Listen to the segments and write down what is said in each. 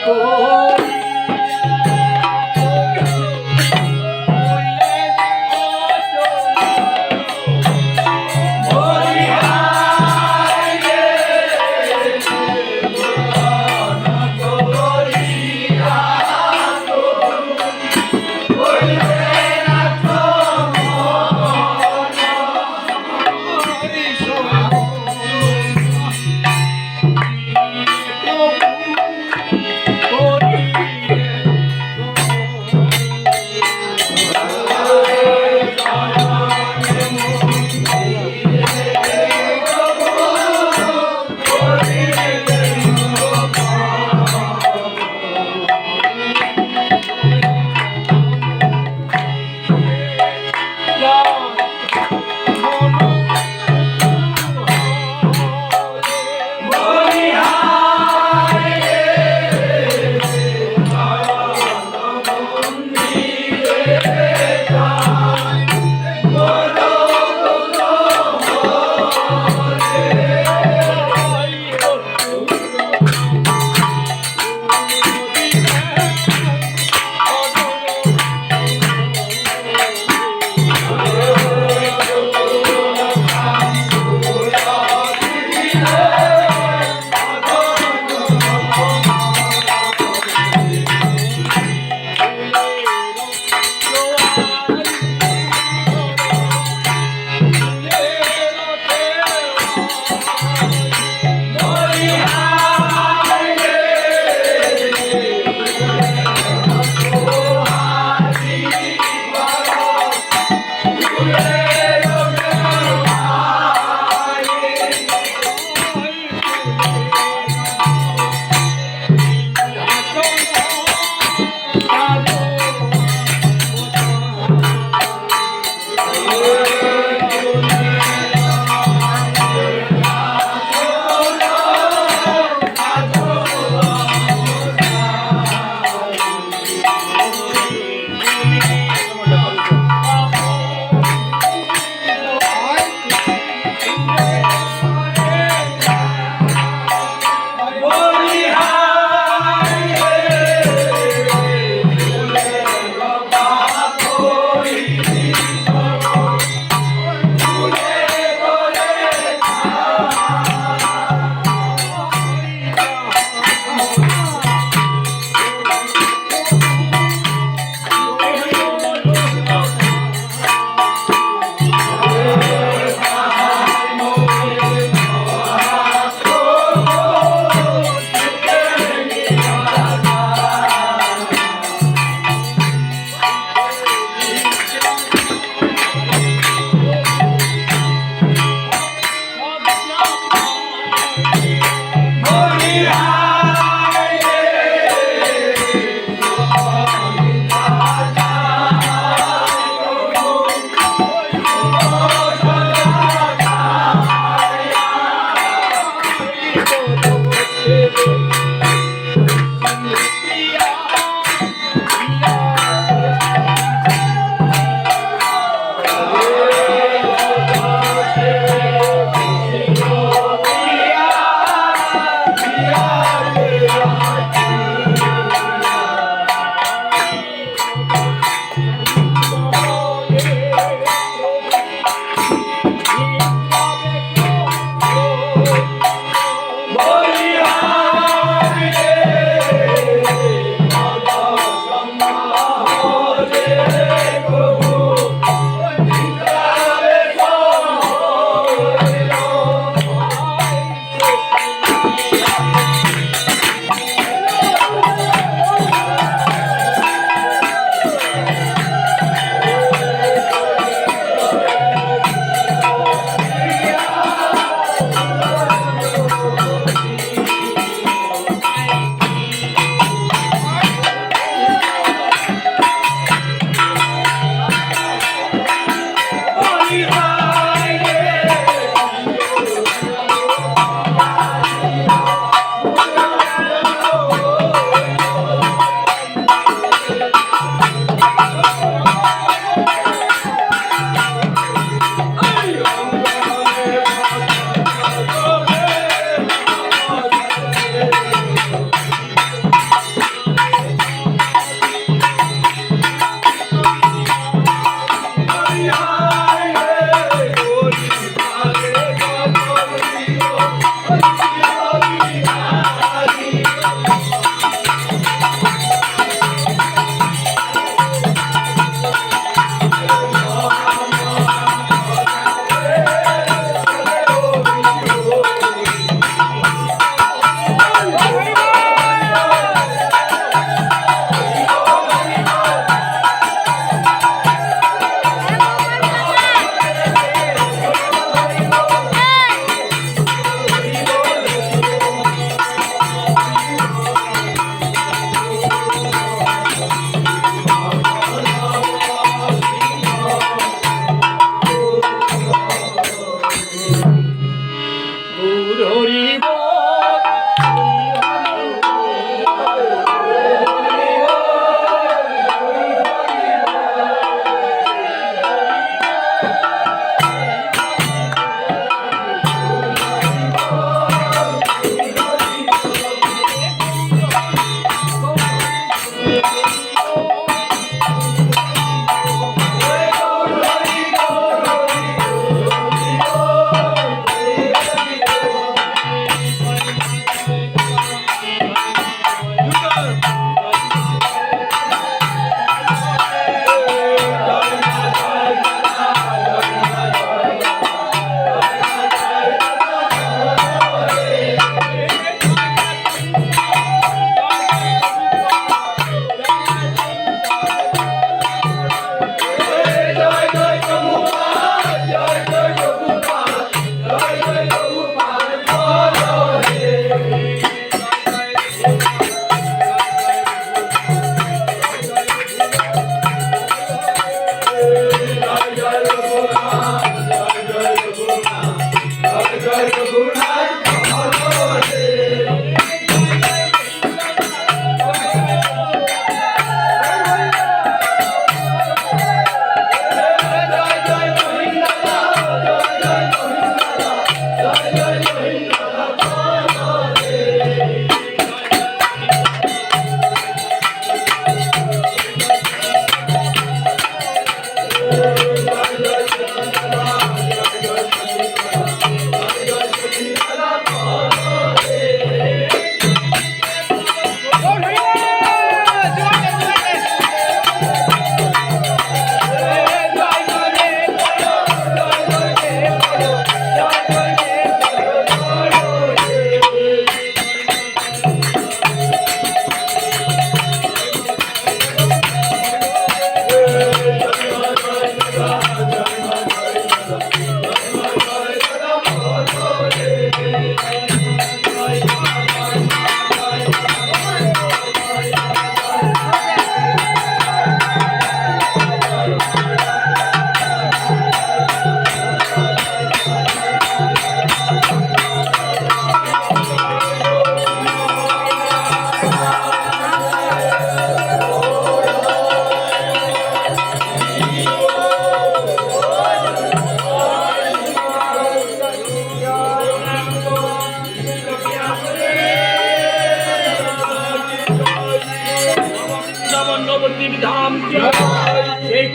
Oh,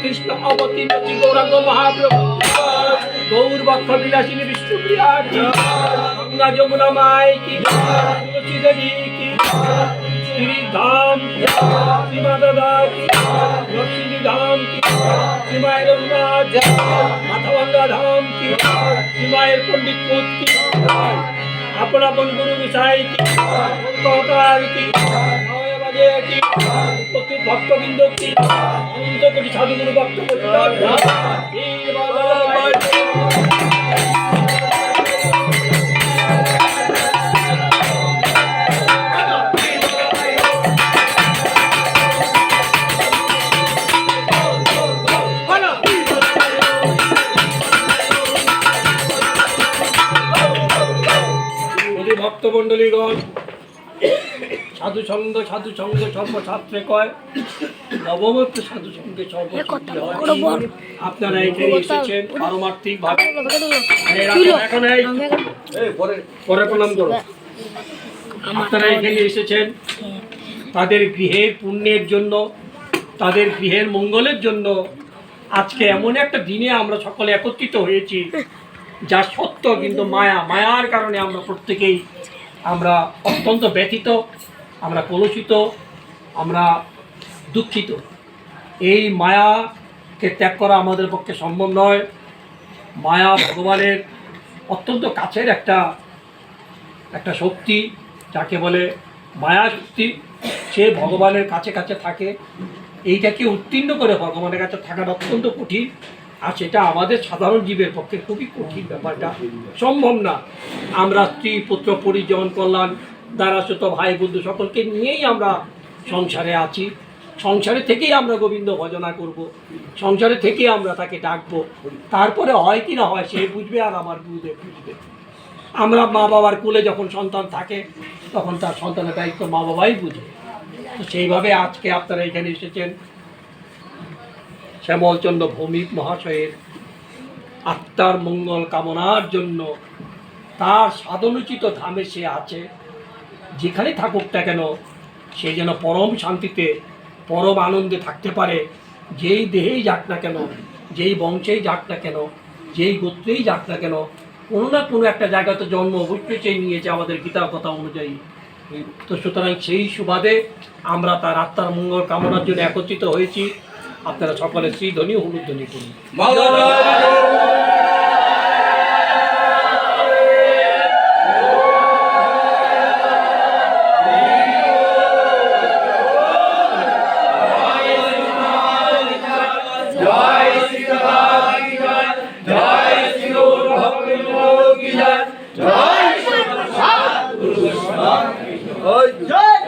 Krishna अवतीर्ण गौरांग महाप्रभु गौर भक्त विलासिनी विष्णुप्रिया गंगा यमुना माई की तुलसी देवी की श्री धाम श्री माता की लक्ष्मी धाम की श्री मायर माथावंगा धाम की श्री मायर पंडित पुत की अपन अपन गुरु गोसाई की की भक्तबिंद की अनंत कोटि साधुगुरु भक्त ভক্তমণ্ডলীগণ সাধু সঙ্গ সর্বশাস্ত্রে কয় নবমত্ব সাধু সঙ্গে সর্বসিদ্ধি হয়। আপনারা এখানে এসেছেন পারমার্থিক ভাবে পরে প্রণাম করো। আপনারা এখানে এসেছেন তাদের গৃহের পুণ্যের জন্য, তাদের গৃহের মঙ্গলের জন্য। আজকে এমন একটা দিনে আমরা সকলে একত্রিত হয়েছি যা সত্য, কিন্তু মায়ার কারণে আমরা প্রত্যেকেই আমরা অত্যন্ত ব্যথিত, আমরা কলুষিত, আমরা দুঃখিত। এই মায়াকে ত্যাগ করা আমাদের পক্ষে সম্ভব নয়। মায়া ভগবানের অত্যন্ত কাছের একটা শক্তি, যাকে বলে মায়া শক্তি। সে ভগবানের কাছে কাছে থাকে। এইটাকে উত্তীর্ণ করে ভগবানের কাছে থাকাটা অত্যন্ত কঠিন, আর সেটা আমাদের সাধারণ জীবের পক্ষে খুবই কঠিন। ব্যাপারটা সম্ভব না। আমরা স্ত্রী পুত্র পরিজন কল্যাণ দ্বারাশ্রিত ভাই বন্ধু সকলকে নিয়েই আমরা সংসারে আছি। সংসারে থেকেই আমরা গোবিন্দ ভজনা করব, সংসারে থেকেই আমরা তাকে ডাকবো। তারপরে হয় কি না হয় সে বুঝবে, আর আমার গুরুদেব বুঝবে। আমরা মা বাবার কোলে যখন সন্তান থাকে তখন তার সন্তানের দায়িত্ব মা বাবাই বুঝবে। তো সেইভাবে আজকে আপনারা এখানে এসেছেন শ্যামলচন্দ্র ভৌমিক মহাশয়ের আত্মার মঙ্গল কামনার জন্য। তার সাধনোচিত ধামে সে আছে, যেখানে থাকুক না কেন সে যেন পরম শান্তিতে পরম আনন্দে থাকতে পারে। যেই দেহেই যাক না কেন, যেই বংশেই যাক না কেন, যেই গোত্রেই যাক না কেন, কোনো না কোনো একটা জায়গাতে জন্ম অবশ্যই সে নিয়েছে আমাদের গীতার কথা অনুযায়ী। তো সুতরাং সেই সুবাদে আমরা তার আত্মার মঙ্গল কামনার জন্য একত্রিত হয়েছি। আপনারা সকলে শ্রীধ্বনি হলুধ্বনি করুন। জয়